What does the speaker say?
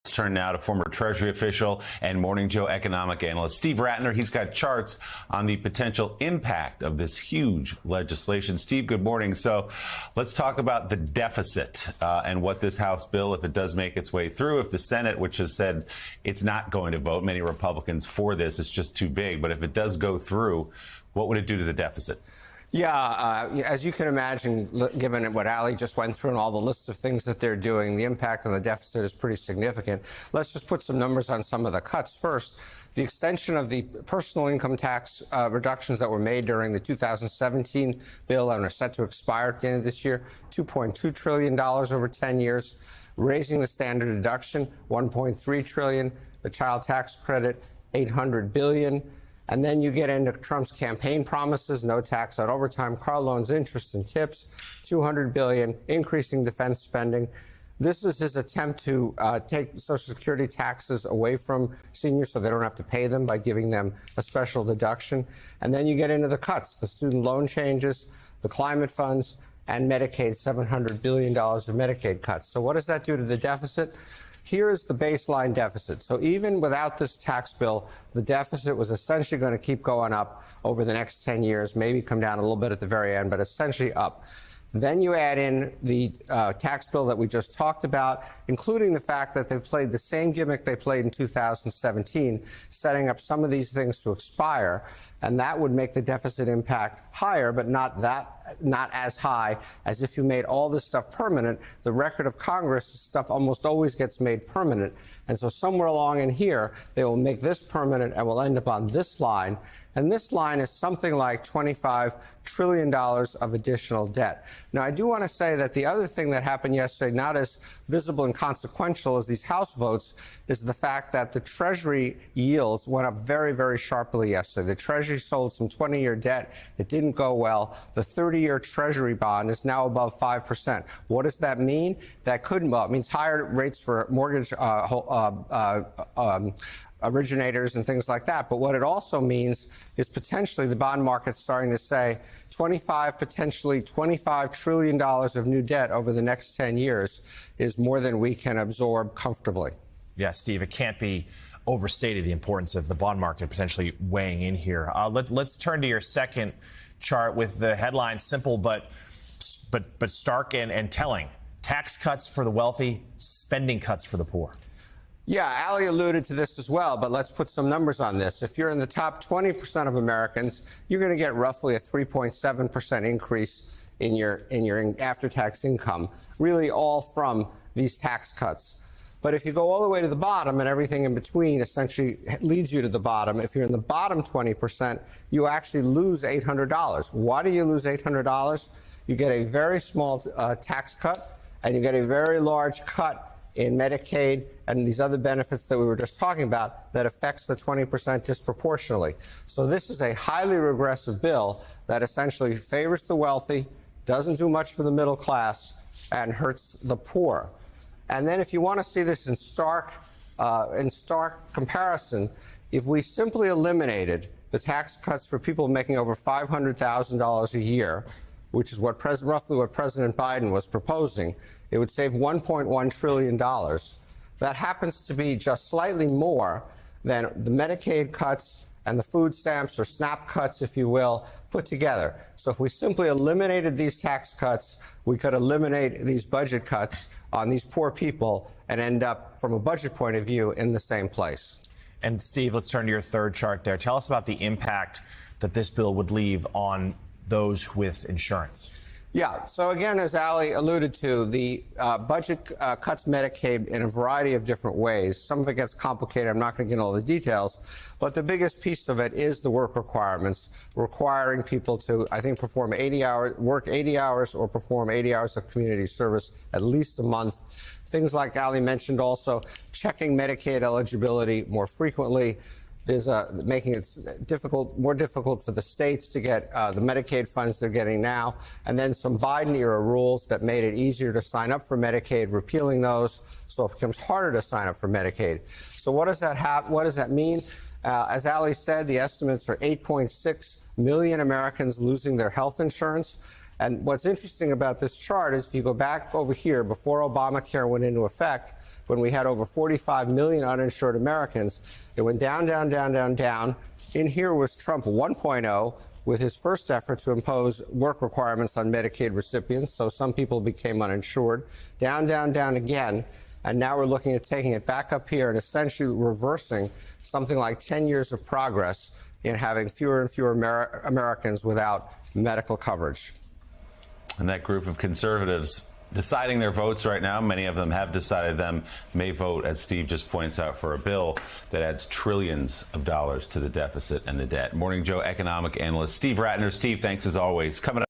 Let's turn now to former Treasury official and Morning Joe economic analyst Steve Rattner. He's got charts on the potential impact of this huge legislation. Steve, good morning. So let's talk about the deficit and what this House bill, if it does make its way through, if the Senate, which has said it's not going to vote, many Republicans for this, it's just too big. But if it does go through, what would it do to the deficit? Yeah, as you can imagine, given what Ali just went through and all the lists of things that they're doing, the impact on the deficit is pretty significant. Let's just put some numbers on some of the cuts. First, the extension of the personal income tax reductions that were made during the 2017 bill and are set to expire at the end of this year, $2.2 trillion over 10 years. Raising the standard deduction, $1.3 trillion. The child tax credit, $800 billion. And then you get into Trump's campaign promises, no tax on overtime, car loans, interest, and tips, $200 billion, increasing defense spending. This is his attempt to take Social Security taxes away from seniors so they don't have to pay them by giving them a special deduction. And then you get into the cuts, the student loan changes, the climate funds, and Medicaid, $700 billion of Medicaid cuts. So what does that do to the deficit? Here is the baseline deficit. So even without this tax bill, the deficit was essentially going to keep going up over the next 10 years, maybe come down a little bit at the very end, but essentially up. Then you add in the tax bill that we just talked about, including the fact that they've played the same gimmick they played in 2017, setting up some of these things to expire. And that would make the deficit impact higher, but not as high as if you made all this stuff permanent. The record of Congress, stuff almost always gets made permanent. And so somewhere along in here, they will make this permanent and we'll end up on this line. And this line is something like $25 trillion of additional debt. Now, I do want to say that the other thing that happened yesterday, not as visible and consequential as these House votes, is the fact that the Treasury yields went up very, very sharply yesterday. The Treasury sold some 20-year debt. It didn't go well. The 30-year Treasury bond is now above 5%. What does that mean? That couldn't, well, it means higher rates for mortgage originators and things like that. But what it also means is potentially the bond market's starting to say potentially $25 trillion of new debt over the next 10 years is more than we can absorb comfortably. Yeah, Steve, it can't be overstated the importance of the bond market potentially weighing in here. Let's turn to your second chart with the headline simple but stark and telling. Tax cuts for the wealthy, spending cuts for the poor. Yeah, Ali alluded to this as well, but let's put some numbers on this. If you're in the top 20% of Americans, you're going to get roughly a 3.7% increase in your after-tax income, really all from these tax cuts. But if you go all the way to the bottom and everything in between essentially leads you to the bottom, if you're in the bottom 20%, you actually lose $800. Why do you lose $800? You get a very small tax cut, and you get a very large cut in Medicaid and these other benefits that we were just talking about that affects the 20% disproportionately. So this is a highly regressive bill that essentially favors the wealthy, doesn't do much for the middle class, and hurts the poor. And then if you want to see this in stark comparison, if we simply eliminated the tax cuts for people making over $500,000 a year, which is roughly what President Biden was proposing, it would save $1.1 trillion. That happens to be just slightly more than the Medicaid cuts and the food stamps, or SNAP cuts, if you will, put together. So if we simply eliminated these tax cuts, we could eliminate these budget cuts on these poor people and end up, from a budget point of view, in the same place. And Steve, let's turn to your third chart there. Tell us about the impact that this bill would leave on those with insurance. Yeah. So again, as Ali alluded to, the budget cuts Medicaid in a variety of different ways. Some of it gets complicated. I'm not going to get into all the details. But the biggest piece of it is the work requirements, requiring people to, I think, work 80 hours or perform 80 hours of community service at least a month. Things like Ali mentioned, also checking Medicaid eligibility more frequently. There's making it more difficult for the states to get the Medicaid funds they're getting now, and then some Biden-era rules that made it easier to sign up for Medicaid, repealing those, so it becomes harder to sign up for Medicaid. So what does that mean? As Ali said, the estimates are 8.6 million Americans losing their health insurance. And what's interesting about this chart is if you go back over here, before Obamacare went into effect, when we had over 45 million uninsured Americans. It went down, down, down, down, down. In here was Trump 1.0 with his first effort to impose work requirements on Medicaid recipients, so some people became uninsured. Down, down, down again. And now we're looking at taking it back up here and essentially reversing something like 10 years of progress in having fewer and fewer Americans without medical coverage. And that group of conservatives deciding their votes right now, many of them have decided them, may vote, as Steve just points out, for a bill that adds trillions of dollars to the deficit and the debt. Morning Joe economic analyst Steve Rattner. Steve, thanks as always. Coming up.